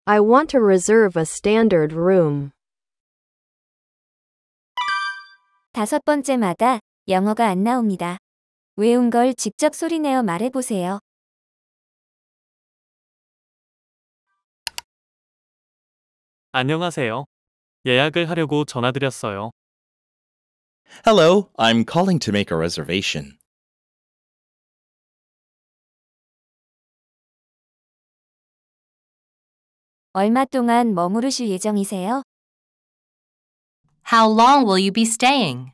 I want to reserve a standard room. 5번째마다 영어가 안 나옵니다. 외운 걸 직접 소리내어 말해보세요. 안녕하세요. 예약을 하려고 전화드렸어요. Hello, I'm calling to make a reservation. 얼마 동안 머무르실 예정이세요? How long will you be staying?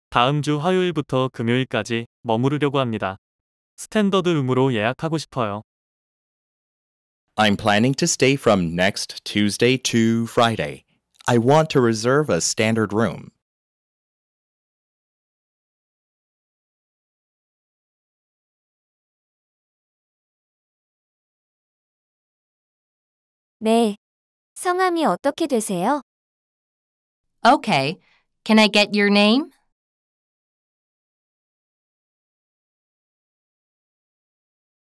다음 주 화요일부터 금요일까지 머무르려고 합니다. 스탠더드 룸으로 예약하고 싶어요. I'm planning to stay from next Tuesday to Friday. I want to reserve a standard room. 네. 성함이 어떻게 되세요? Okay. Can I get your name?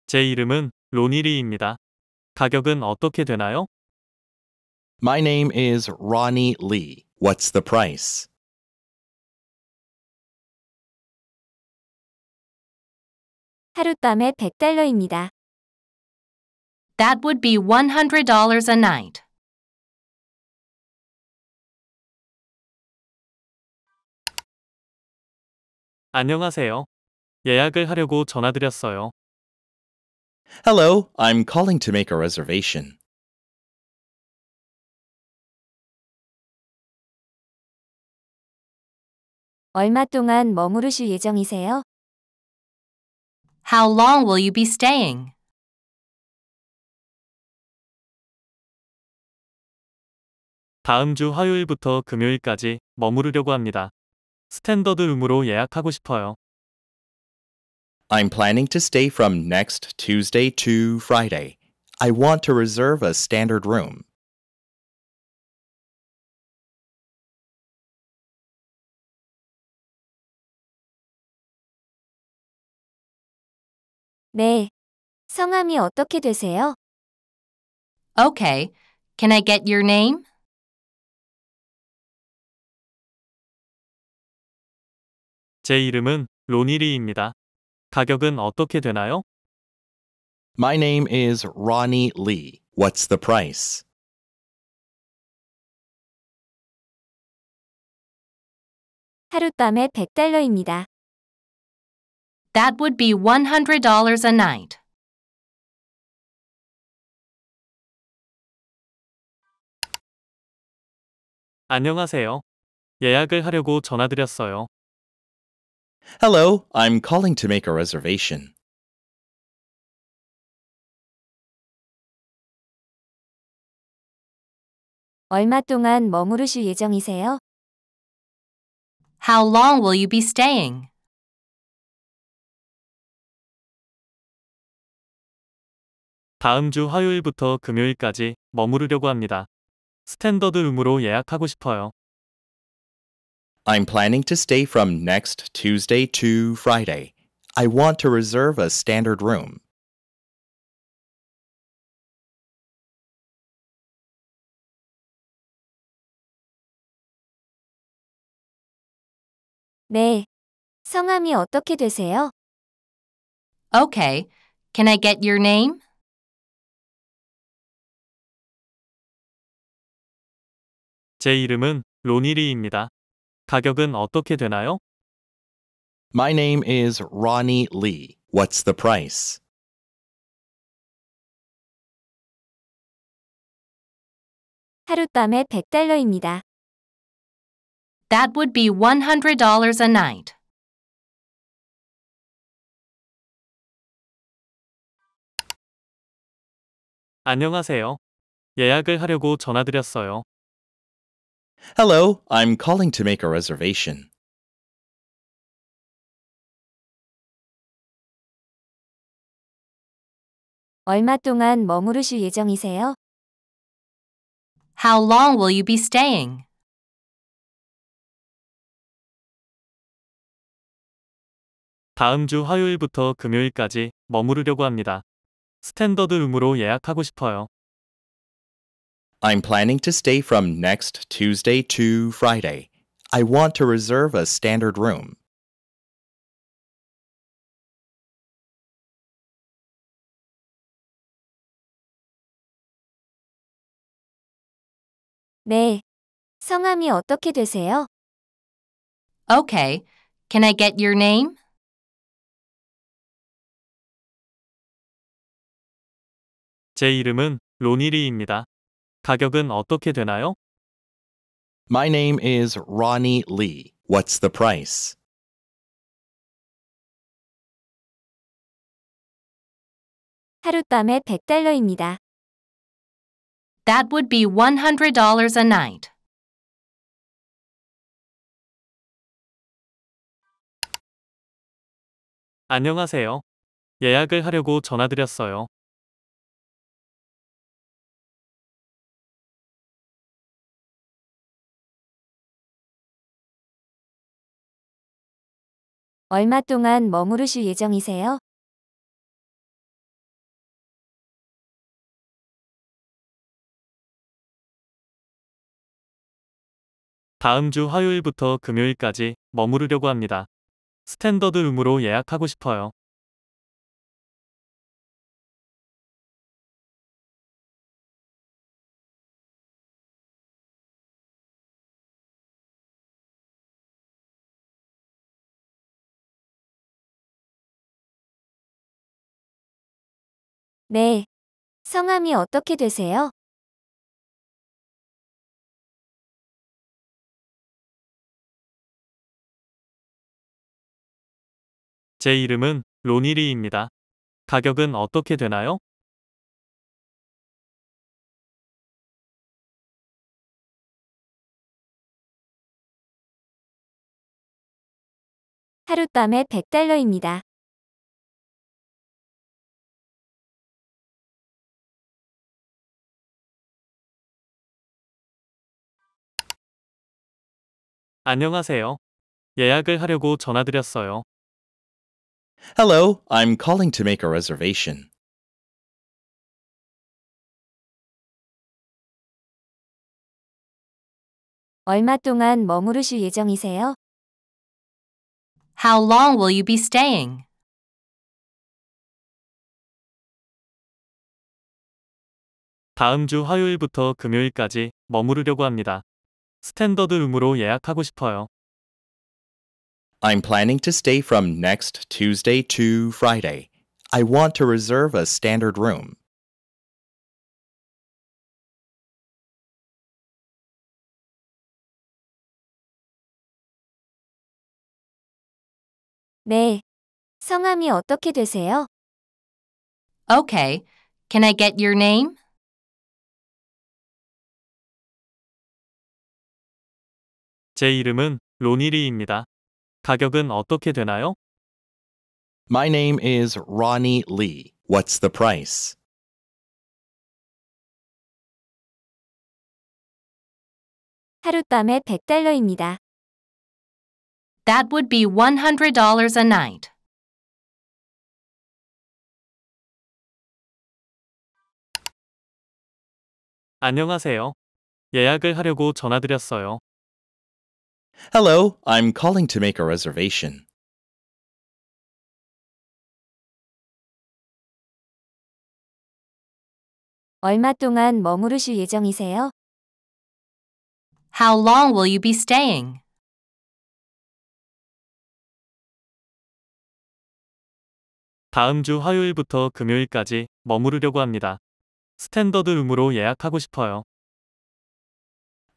제 이름은 로니리입니다. 가격은 어떻게 되나요? My name is Ronnie Lee. What's the price? 하룻밤에 $100입니다. That would be $100 a night. 안녕하세요. 예약을 하려고 전화드렸어요. Hello, I'm calling to make a reservation. 얼마 동안 머무르실 예정이세요? How long will you be staying? 다음 주 화요일부터 금요일까지 머무르려고 합니다. 스탠더드 룸으로 예약하고 싶어요. I'm planning to stay from next Tuesday to Friday. I want to reserve a standard room. 네. 성함이 어떻게 되세요? Okay. Can I get your name? 제 이름은 로니리입니다. 가격은 어떻게 되나요? My name is Ronnie Lee. What's the price? 하룻밤에 $100입니다. That would be $100 a night. 안녕하세요. 예약을 하려고 전화드렸어요. Hello, I'm calling to make a reservation. 얼마 동안 머무르실 예정이세요? How long will you be staying? 다음 주 화요일부터 금요일까지 머무르려고 합니다. 스탠더드 룸으로 예약하고 싶어요. I'm planning to stay from next Tuesday to Friday. I want to reserve a standard room. 네. 성함이 어떻게 되세요? Okay. Can I get your name? 제 이름은 로니리입니다. 가격은 어떻게 되나요? My name is Ronnie Lee. What's the price? 하룻밤에 $100입니다. That would be $100 a night. 안녕하세요. 예약을 하려고 전화드렸어요. Hello, I'm calling to make a reservation. 얼마 동안 머무르실 예정이세요? How long will you be staying? 다음 주 화요일부터 금요일까지 머무르려고 합니다. 스탠더드 룸으로 예약하고 싶어요. I'm planning to stay from next Tuesday to Friday. I want to reserve a standard room. 네. 성함이 어떻게 되세요? Okay. Can I get your name? 제 이름은 로니리입니다. 가격은 어떻게 되나요? My name is Ronnie Lee. What's the price? 하룻밤에 $100입니다. That would be $100 a night. 안녕하세요. 예약을 하려고 전화드렸어요. 얼마 동안 머무르실 예정이세요? 다음 주 화요일부터 금요일까지 머무르려고 합니다. 스탠더드 룸으로 예약하고 싶어요. 네. 성함이 어떻게 되세요? 제 이름은 로니리입니다. 가격은 어떻게 되나요? 하룻밤에 $100입니다. 안녕하세요. 예약을 하려고 전화드렸어요. Hello, I'm calling to make a reservation. 얼마 동안 머무르실 예정이세요? How long will you be staying? 다음 주 화요일부터 금요일까지 머무르려고 합니다. 스탠더드 룸으로 예약하고 싶어요. I'm planning to stay from next Tuesday to Friday. I want to reserve a standard room. 네. 성함이 어떻게 되세요? Okay. Can I get your name? 제 이름은 로니리입니다. 가격은 어떻게 되나요? My name is Ronnie Lee. What's the price? 하룻밤에 $100입니다. That would be $100 a night. 안녕하세요. 예약을 하려고 전화드렸어요. Hello, I'm calling to make a reservation. 얼마 동안 머무르실 예정이세요? How long will you be staying? 다음 주 화요일부터 금요일까지 머무르려고 합니다. 스탠더드 룸으로 예약하고 싶어요.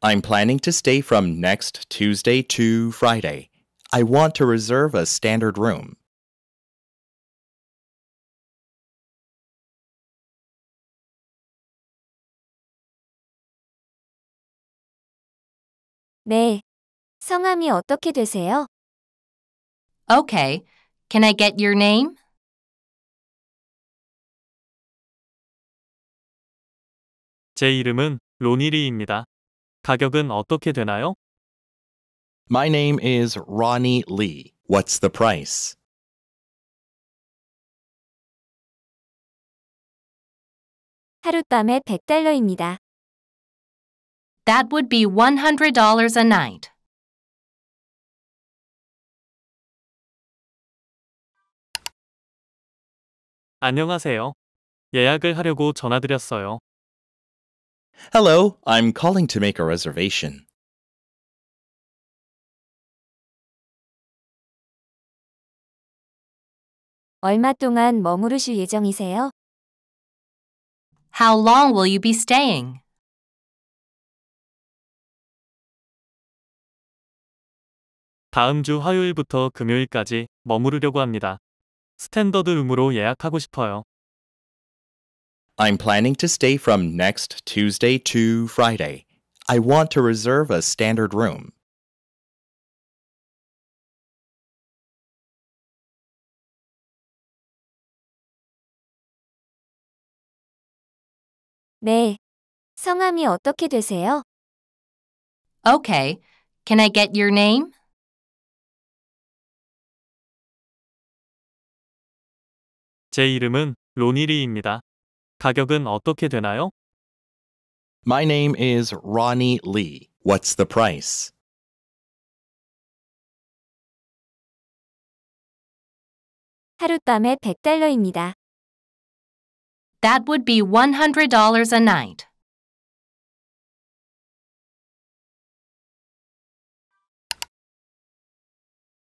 I'm planning to stay from next Tuesday to Friday. I want to reserve a standard room. 네. 성함이 어떻게 되세요? Okay. Can I get your name? 제 이름은 로니리입니다. 가격은 어떻게 되나요? My name is Ronnie Lee. What's the price? 하룻밤에 $100입니다. That would be $100 a night. 안녕하세요. 예약을 하려고 전화드렸어요. Hello, I'm calling to make a reservation. 얼마 동안 머무르실 예정이세요? How long will you be staying? 다음 주 화요일부터 금요일까지 머무르려고 합니다. 스탠더드 룸으로 예약하고 싶어요. I'm planning to stay from next Tuesday to Friday. I want to reserve a standard room. 네. 성함이 어떻게 되세요? Okay. Can I get your name? 제 이름은 로니리입니다. 가격은 어떻게 되나요? My name is Ronnie Lee. What's the price? 하룻밤에 $100입니다. That would be $100 a night.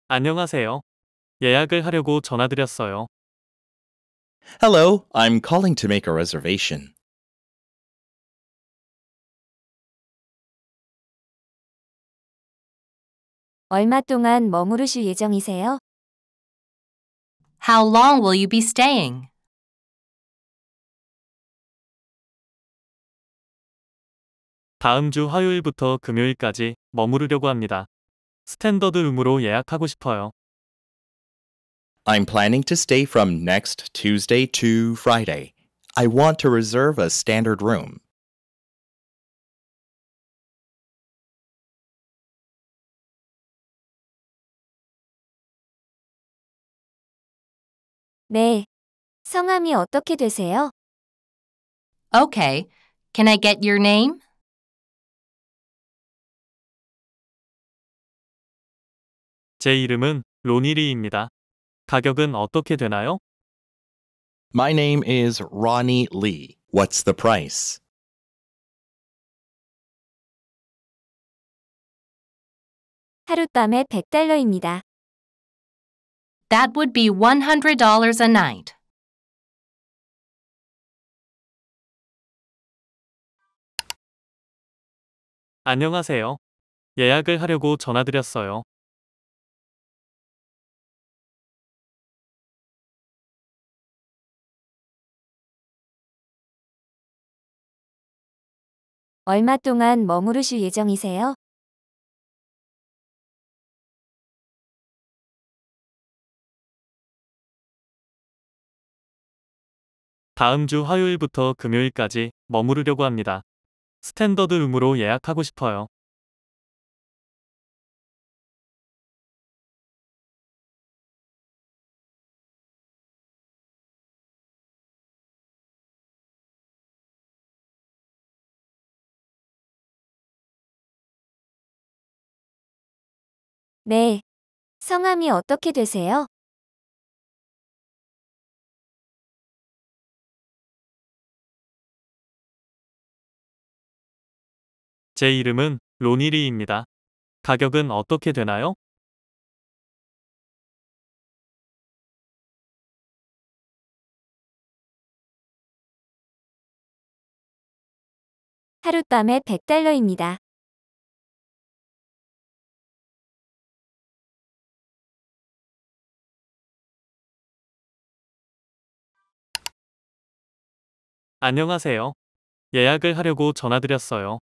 안녕하세요. 예약을 하려고 전화드렸어요. Hello, I'm calling to make a reservation. 얼마 동안 머무르실 예정이세요? How long will you be staying? 다음 주 화요일부터 금요일까지 머무르려고 합니다. 스탠더드 룸으로 예약하고 싶어요. I'm planning to stay from next Tuesday to Friday. I want to reserve a standard room. 네. 성함이 어떻게 되세요? Okay. Can I get your name? 제 이름은 로니리입니다. 가격은 어떻게 되나요? My name is Ronnie Lee. What's the price? 하룻밤에 $100입니다. That would be $100 a night. 안녕하세요. 예약을 하려고 전화드렸어요. 얼마 동안 머무르실 예정이세요? 다음 주 화요일부터 금요일까지 머무르려고 합니다. 스탠더드 룸으로 예약하고 싶어요. 네. 성함이 어떻게 되세요? 제 이름은 로니리입니다. 가격은 어떻게 되나요? 하룻밤에 $100입니다. 안녕하세요. 예약을 하려고 전화드렸어요.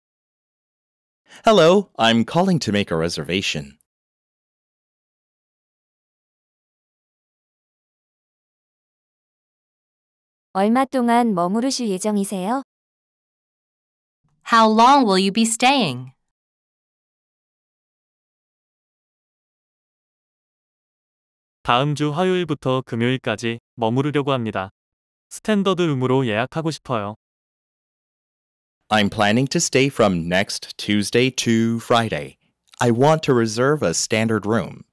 Hello, I'm calling to make a reservation. 얼마 동안 머무르실 예정이세요? How long will you be staying? 다음 주 화요일부터 금요일까지 머무르려고 합니다. 스탠더드 룸으로 예약하고 싶어요. I'm planning to stay from next Tuesday to Friday. I want to reserve a standard room.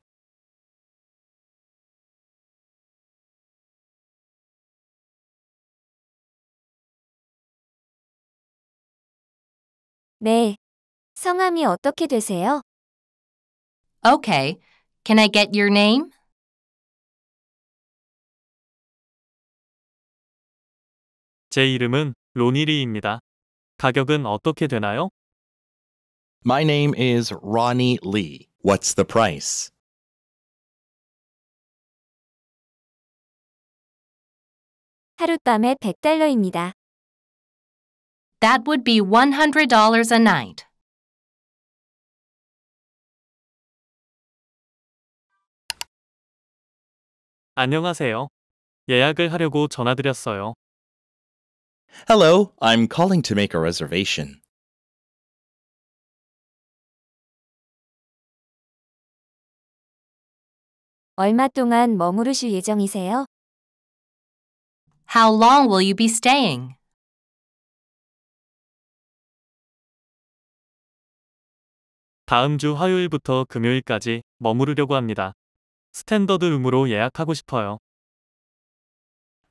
네. 성함이 어떻게 되세요? Okay. Can I get your name? 제 이름은 로니리입니다. 가격은 어떻게 되나요? My name is Ronnie Lee. What's the price? 하룻밤에 $100입니다. That would be $100 a night. 안녕하세요. 예약을 하려고 전화드렸어요. Hello, I'm calling to make a reservation. 얼마 동안 머무르실 예정이세요? How long will you be staying? 다음 주 화요일부터 금요일까지 머무르려고 합니다. 스탠더드 룸으로 예약하고 싶어요.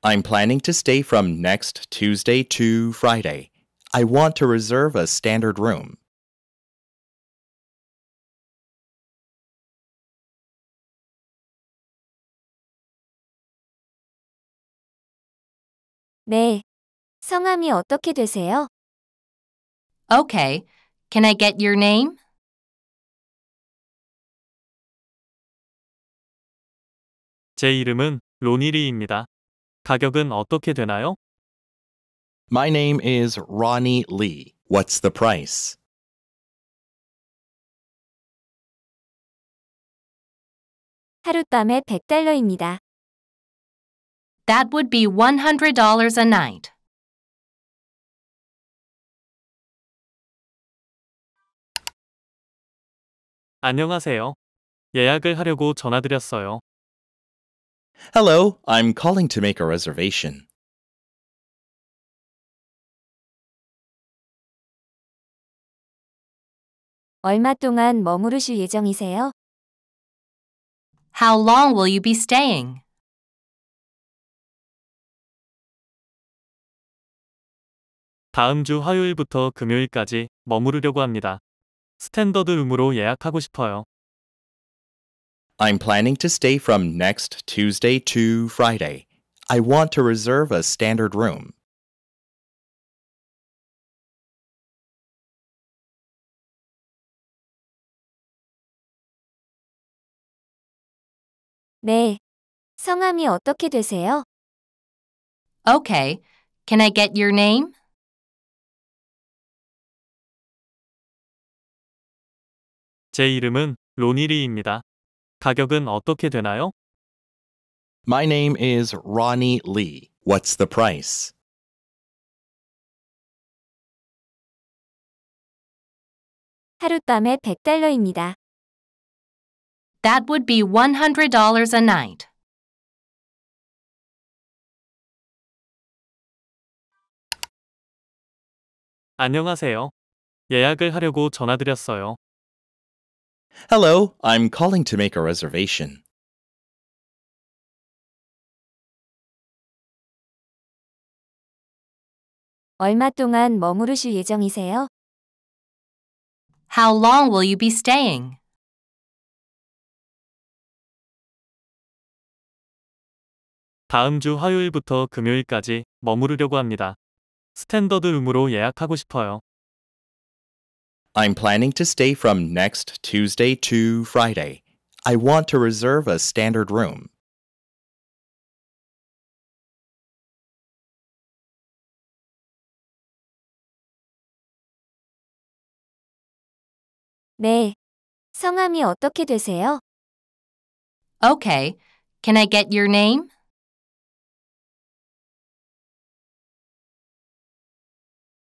I'm planning to stay from next Tuesday to Friday. I want to reserve a standard room. 네. 성함이 어떻게 되세요? Okay. Can I get your name? 제 이름은 로니리입니다. 가격은 어떻게 되나요? My name is Ronnie Lee. What's the price? 하룻밤에 $100입니다. That would be $100 a night. 안녕하세요. 예약을 하려고 전화드렸어요. Hello, I'm calling to make a reservation. 얼마 동안 머무르실 예정이세요? How long will you be staying? 다음 주 화요일부터 금요일까지 머무르려고 합니다. 스탠더드 룸으로 예약하고 싶어요. I'm planning to stay from next Tuesday to Friday. I want to reserve a standard room. 네. 성함이 어떻게 되세요? Okay. Can I get your name? 제 이름은 로니리입니다. 가격은 어떻게 되나요? My name is Ronnie Lee. What's the price? 하룻밤에 $100입니다. That would be $100 a night. 안녕하세요. 예약을 하려고 전화드렸어요. Hello, I'm calling to make a reservation. 얼마 동안 머무르실 예정이세요? How long will you be staying? 다음 주 화요일부터 금요일까지 머무르려고 합니다. 스탠더드 룸으로 예약하고 싶어요. I'm planning to stay from next Tuesday to Friday. I want to reserve a standard room. 네. 성함이 어떻게 되세요? Okay. Can I get your name?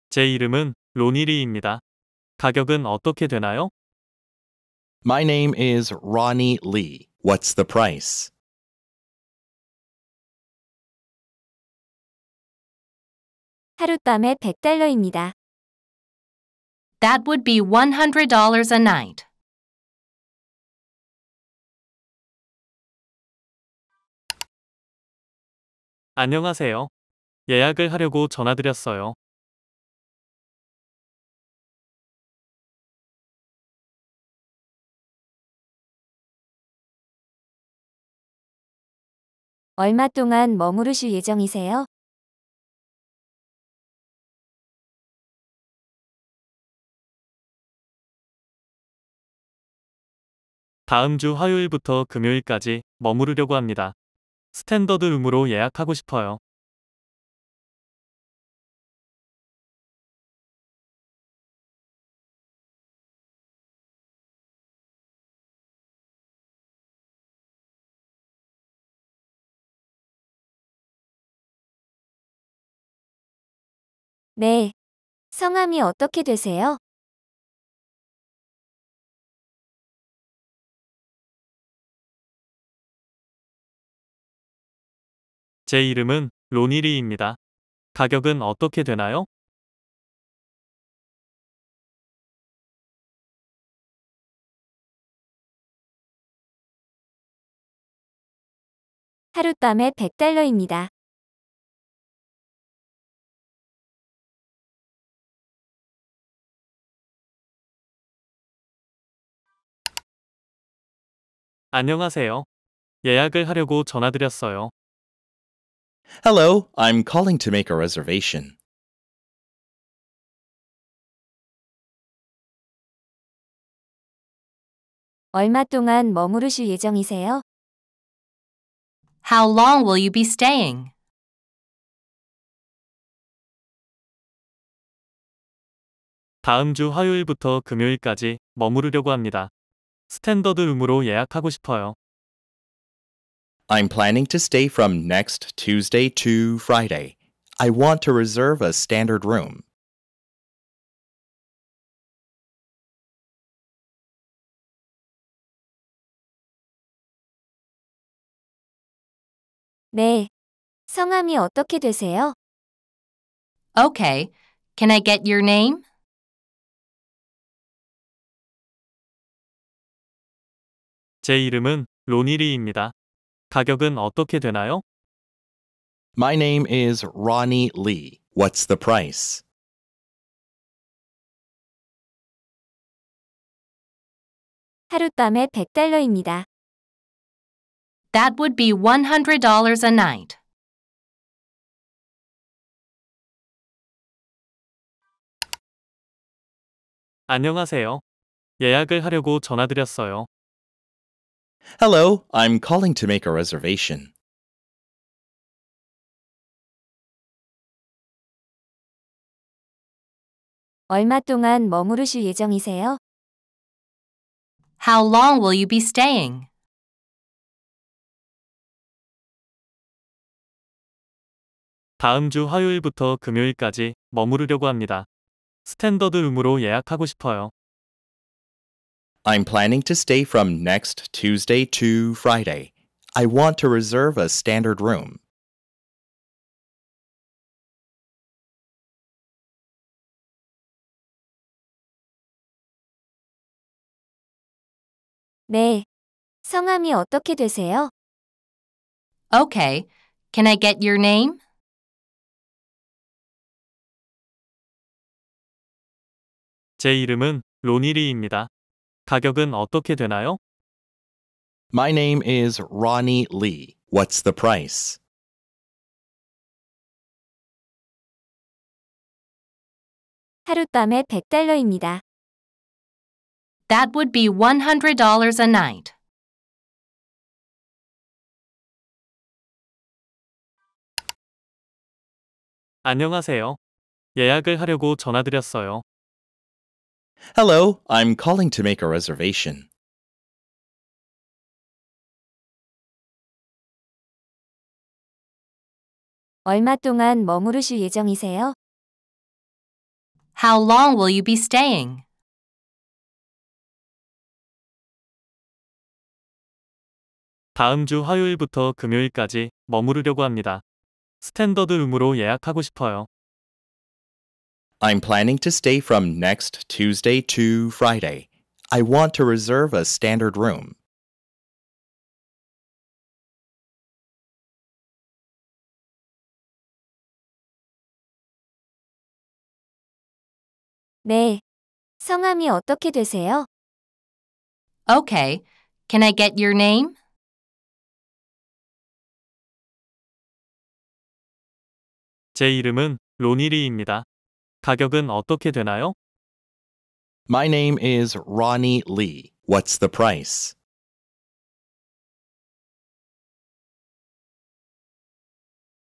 제 이름은 로니리입니다. 가격은 어떻게 되나요? My name is Ronnie Lee. What's the price? 하룻밤에 $100입니다. That would be $100 a night. 안녕하세요. 예약을 하려고 전화드렸어요. 얼마 동안 머무르실 예정이세요? 다음 주 화요일부터 금요일까지 머무르려고 합니다. 스탠더드 룸으로 예약하고 싶어요. 네. 성함이 어떻게 되세요? 제 이름은 로니리입니다. 가격은 어떻게 되나요? 하룻밤에 $100입니다. 안녕하세요. 예약을 하려고 전화드렸어요. Hello, I'm calling to make a reservation. 얼마 동안 머무르실 예정이세요? How long will you be staying? 다음 주 화요일부터 금요일까지 머무르려고 합니다. 스탠더드 룸으로 예약하고 싶어요. I'm planning to stay from next Tuesday to Friday. I want to reserve a standard room. 네. 성함이 어떻게 되세요? Okay. Can I get your name? 제 이름은 로니리입니다. 가격은 어떻게 되나요? My name is Ronnie Lee. What's the price? 하룻밤에 $100입니다. That would be $100 a night. 안녕하세요. 예약을 하려고 전화드렸어요. Hello, I'm calling to make a reservation. 얼마 동안 머무르실 예정이세요? How long will you be staying? 다음 주 화요일부터 금요일까지 머무르려고 합니다. 스탠더드 룸으로 예약하고 싶어요. I'm planning to stay from next Tuesday to Friday. I want to reserve a standard room. 네. 성함이 어떻게 되세요? Okay. Can I get your name? 제 이름은 로니리입니다. 가격은 어떻게 되나요? My name is Ronnie Lee. What's the price? 하룻밤에 $100입니다. That would be $100 a night. 안녕하세요. 예약을 하려고 전화드렸어요. Hello, I'm calling to make a reservation. 얼마 동안 머무르실 예정이세요? How long will you be staying? 다음 주 화요일부터 금요일까지 머무르려고 합니다. 스탠더드 룸으로 예약하고 싶어요. I'm planning to stay from next Tuesday to Friday. I want to reserve a standard room. 네. 성함이 어떻게 되세요? Okay. Can I get your name? 제 이름은 로니리입니다. 가격은 어떻게 되나요? My name is Ronnie Lee. What's the price?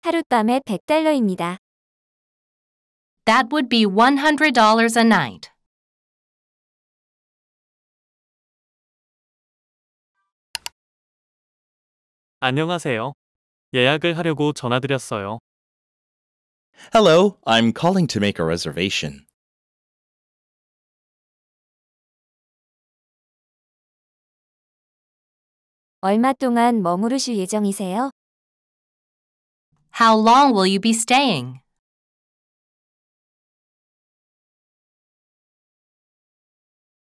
하룻밤에 $100입니다. That would be $100 a night. 안녕하세요. 예약을 하려고 전화드렸어요. Hello, I'm calling to make a reservation. 얼마 동안 머무르실 예정이세요? How long will you be staying?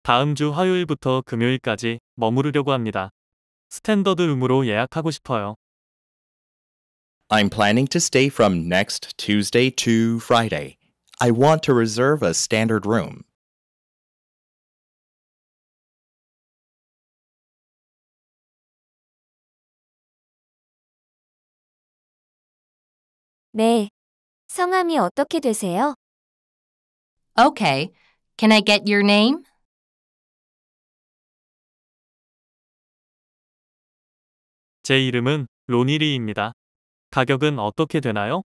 다음 주 화요일부터 금요일까지 머무르려고 합니다. 스탠더드 룸으로 예약하고 싶어요. I'm planning to stay from next Tuesday to Friday. I want to reserve a standard room. 네. 성함이 어떻게 되세요? Okay. Can I get your name? 제 이름은 로니리입니다. 가격은 어떻게 되나요?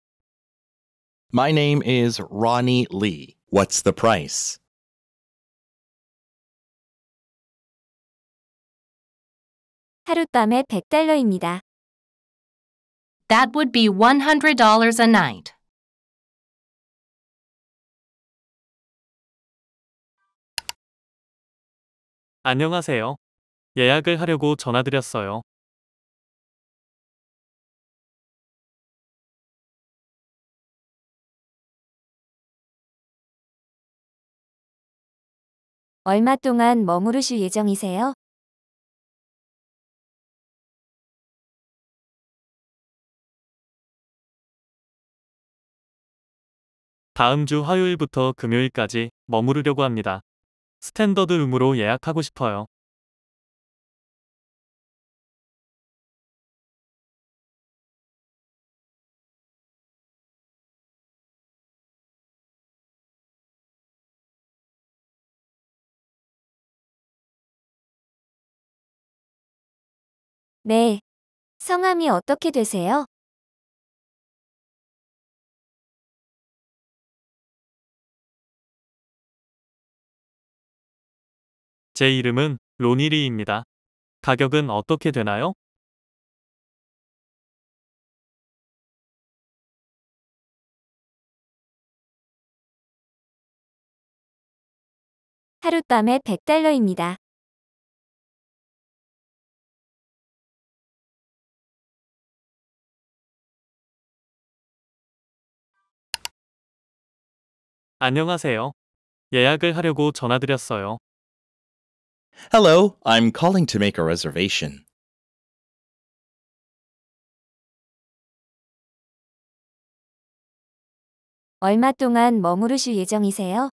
My name is Ronnie Lee. What's the price? 하룻밤에 $100입니다. That would be $100 a night. 안녕하세요. 예약을 하려고 전화드렸어요. 얼마 동안 머무르실 예정이세요? 다음 주 화요일부터 금요일까지 머무르려고 합니다. 스탠더드 룸으로 예약하고 싶어요. 네. 성함이 어떻게 되세요? 제 이름은 로니리입니다. 가격은 어떻게 되나요? 하룻밤에 $100입니다. 안녕하세요. 예약을 하려고 전화드렸어요. Hello, I'm calling to make a reservation. 얼마 동안 머무르실 예정이세요?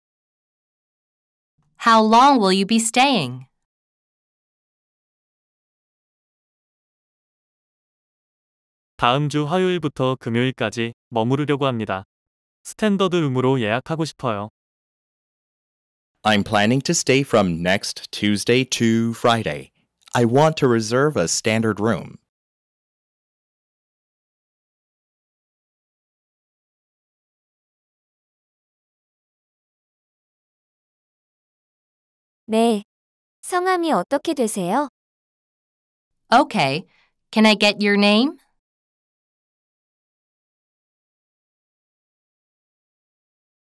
How long will you be staying? 다음 주 화요일부터 금요일까지 머무르려고 합니다. 스탠더드 룸으로 예약하고 싶어요. I'm planning to stay from next Tuesday to Friday. I want to reserve a standard room. 네. 성함이 어떻게 되세요? Okay. Can I get your name?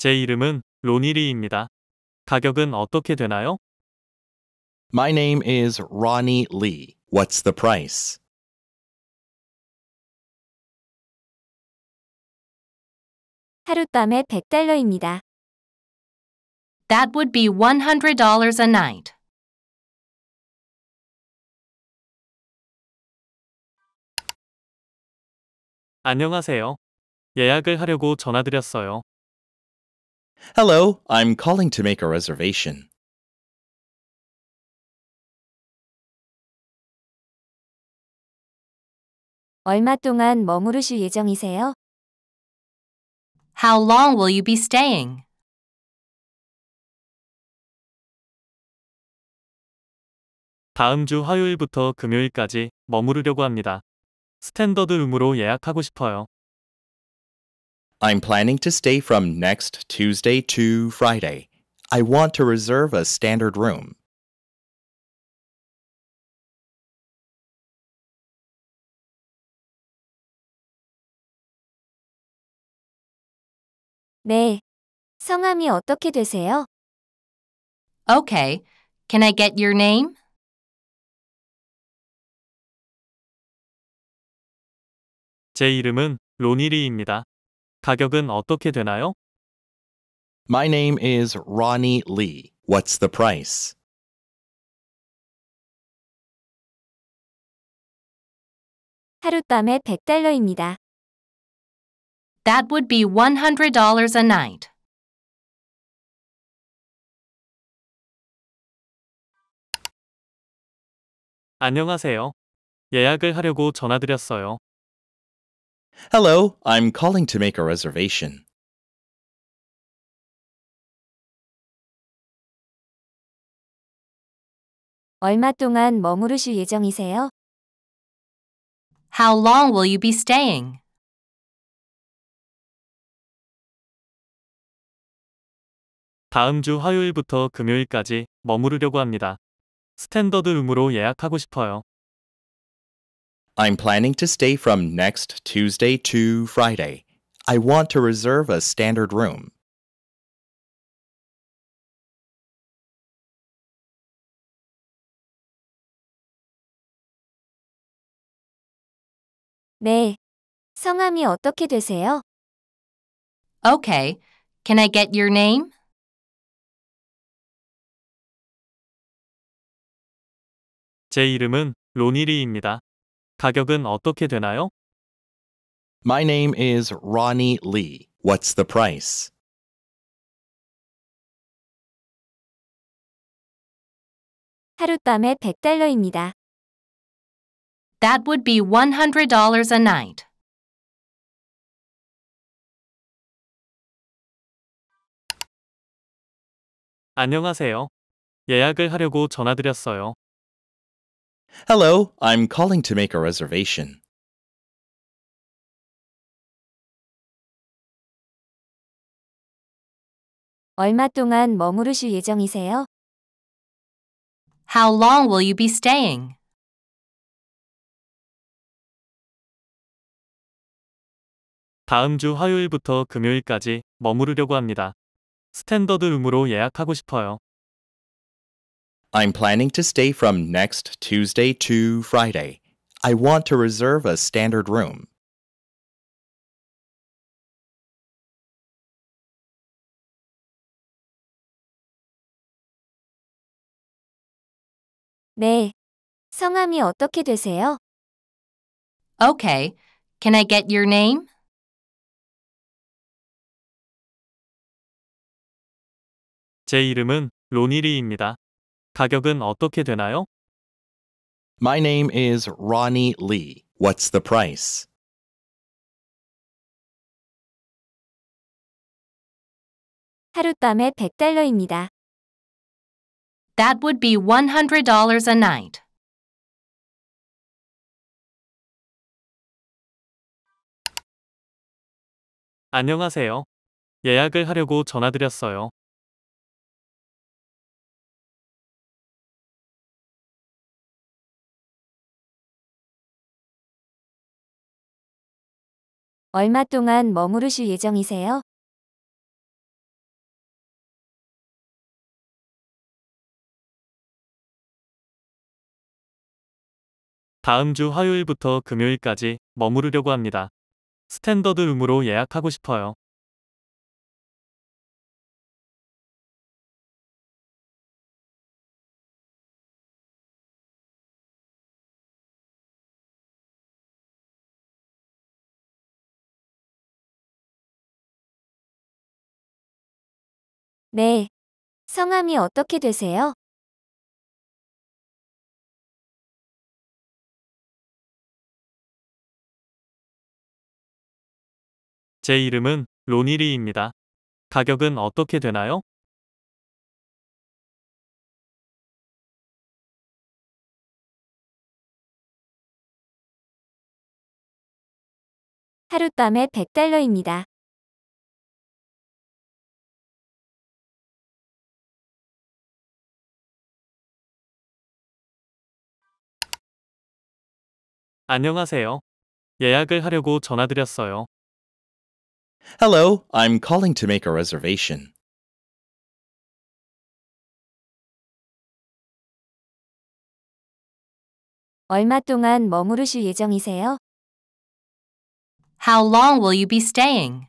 제 이름은 로니리입니다. 가격은 어떻게 되나요? My name is Ronnie Lee. What's the price? 하룻밤에 $100입니다. That would be $100 a night. 안녕하세요. 예약을 하려고 전화드렸어요. Hello, I'm calling to make a reservation. 얼마 동안 머무르실 예정이세요? How long will you be staying? 다음 주 화요일부터 금요일까지 머무르려고 합니다. 스탠더드 룸으로 예약하고 싶어요. I'm planning to stay from next Tuesday to Friday. I want to reserve a standard room. 네. 성함이 어떻게 되세요? Okay. Can I get your name? 제 이름은 로니리입니다. 가격은 어떻게 되나요? My name is Ronnie Lee. What's the price? 하룻밤에 $100입니다. That would be $100 a night. 안녕하세요. 예약을 하려고 전화드렸어요. Hello, I'm calling to make a reservation. 얼마 동안 머무르실 예정이세요? How long will you be staying? 다음 주 화요일부터 금요일까지 머무르려고 합니다. 스탠더드 룸으로 예약하고 싶어요. I'm planning to stay from next Tuesday to Friday. I want to reserve a standard room. 네. 성함이 어떻게 되세요? Okay. Can I get your name? 제 이름은 로니리입니다. 가격은 어떻게 되나요? My name is Ronnie Lee. What's the price? 하룻밤에 $100입니다. That would be $100 a night. 안녕하세요. 예약을 하려고 전화드렸어요. Hello, I'm calling to make a reservation. 얼마 동안 머무르실 예정이세요? How long will you be staying? 다음 주 화요일부터 금요일까지 머무르려고 합니다. 스탠더드 룸으로 예약하고 싶어요. I'm planning to stay from next Tuesday to Friday. I want to reserve a standard room. 네. 성함이 어떻게 되세요? Okay. Can I get your name? 제 이름은 로니리입니다. 가격은 어떻게 되나요? My name is Ronnie Lee. What's the price? 하룻밤에 $100입니다. That would be $100 a night. 안녕하세요. 예약을 하려고 전화드렸어요. 얼마 동안 머무르실 예정이세요? 다음 주 화요일부터 금요일까지 머무르려고 합니다. 스탠더드 룸으로 예약하고 싶어요. 네. 성함이 어떻게 되세요? 제 이름은 로니리입니다. 가격은 어떻게 되나요? 하룻밤에 $100입니다. 안녕하세요. 예약을 하려고 전화드렸어요. Hello, I'm calling to make a reservation. 얼마 동안 머무르실 예정이세요? How long will you be staying?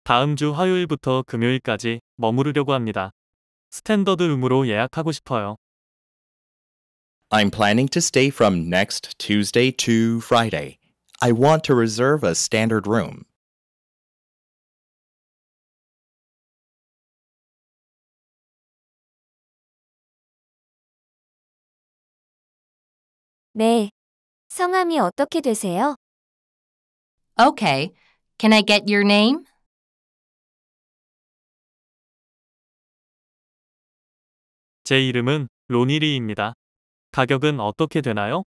다음 주 화요일부터 금요일까지 머무르려고 합니다. 스탠더드 룸으로 예약하고 싶어요. I'm planning to stay from next Tuesday to Friday. I want to reserve a standard room. 네. 성함이 어떻게 되세요? Okay. Can I get your name? 제 이름은 로니리입니다. 가격은 어떻게 되나요?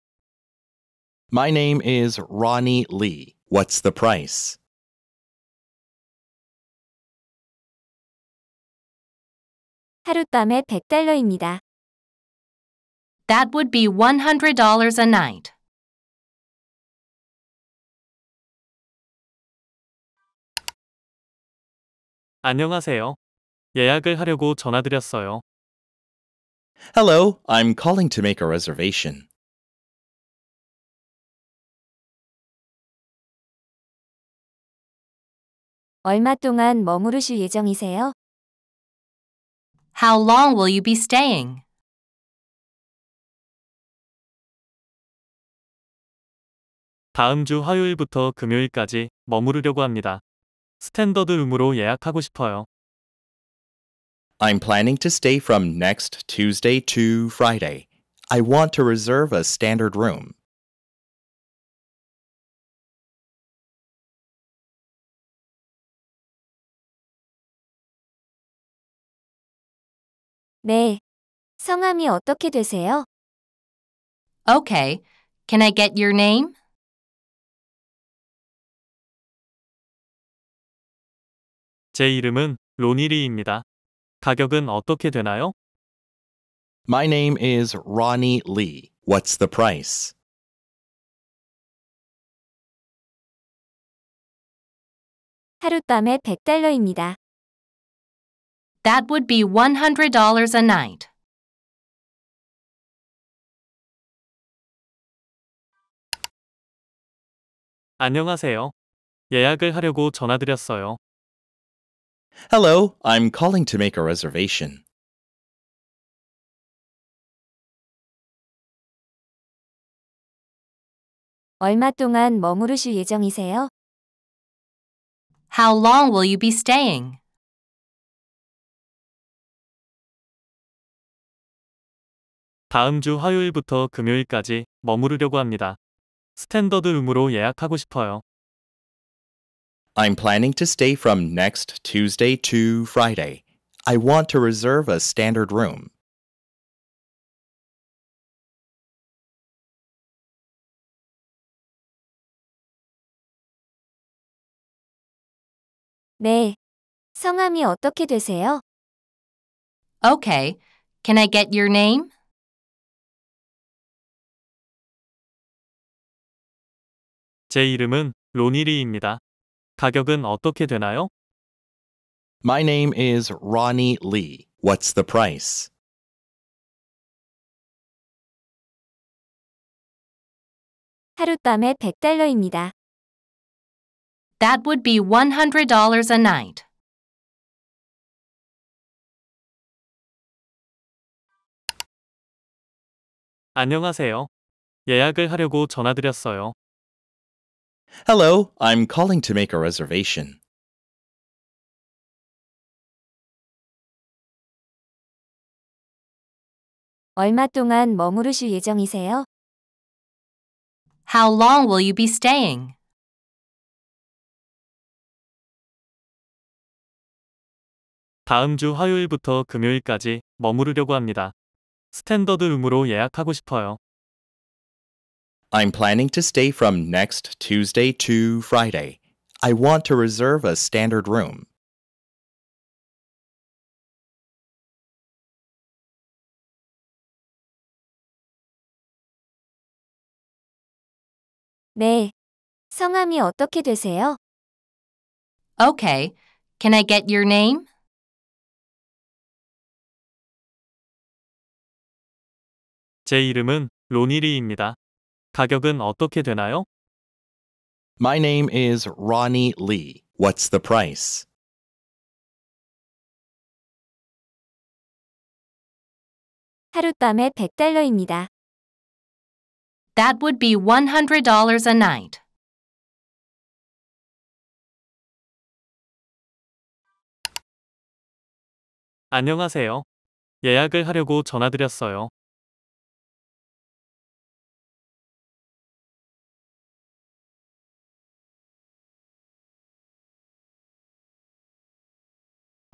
My name is Ronnie Lee. What's the price? 하룻밤에 $100입니다. That would be $100 a night. 안녕하세요. 예약을 하려고 전화드렸어요. Hello, I'm calling to make a reservation. 얼마 동안 머무르실 예정이세요? How long will you be staying? 다음 주 화요일부터 금요일까지 머무르려고 합니다. 스탠더드 룸으로 예약하고 싶어요. I'm planning to stay from next Tuesday to Friday. I want to reserve a standard room. 네. 성함이 어떻게 되세요? Okay. Can I get your name? 제 이름은 로니리입니다. 가격은 어떻게 되나요? My name is Ronnie Lee. What's the price? 하룻밤에 $100입니다. That would be $100 a night. 안녕하세요. 예약을 하려고 전화드렸어요. Hello, I'm calling to make a reservation. 얼마 동안 머무르실 예정이세요? How long will you be staying? 다음 주 화요일부터 금요일까지 머무르려고 합니다. 스탠더드 룸으로 예약하고 싶어요. I'm planning to stay from next Tuesday to Friday. I want to reserve a standard room. 네. 성함이 어떻게 되세요? Okay. Can I get your name? 제 이름은 로니리입니다. 가격은 어떻게 되나요? My name is Ronnie Lee. What's the price? 하룻밤에 $100입니다. That would be $100 a night. 안녕하세요. 예약을 하려고 전화드렸어요. Hello, I'm calling to make a reservation. 얼마 동안 머무르실 예정이세요? How long will you be staying? 다음 주 화요일부터 금요일까지 머무르려고 합니다. 스탠더드 룸으로 예약하고 싶어요. I'm planning to stay from next Tuesday to Friday. I want to reserve a standard room. 네. 성함이 어떻게 되세요? Okay. Can I get your name? 제 이름은 로니리입니다. 가격은 어떻게 되나요? My name is Ronnie Lee. What's the price? 하룻밤에 $100입니다. That would be $100 a night. 안녕하세요. 예약을 하려고 전화드렸어요.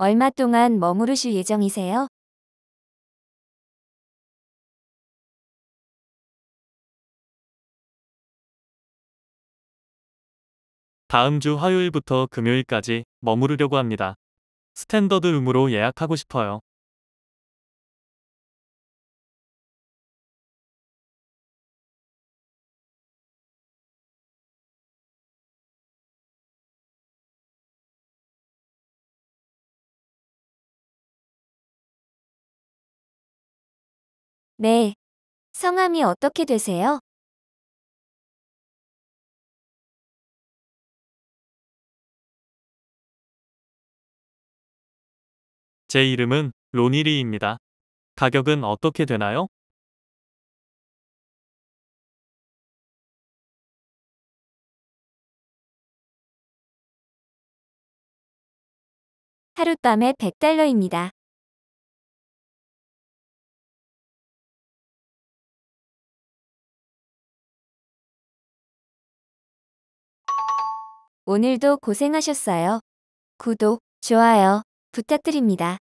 얼마 동안 머무르실 예정이세요? 다음 주 화요일부터 금요일까지 머무르려고 합니다. 스탠더드 룸으로 예약하고 싶어요. 네. 성함이 어떻게 되세요? 제 이름은 로니리입니다. 가격은 어떻게 되나요? 하룻밤에 $100입니다. 오늘도 고생하셨어요. 구독, 좋아요 부탁드립니다.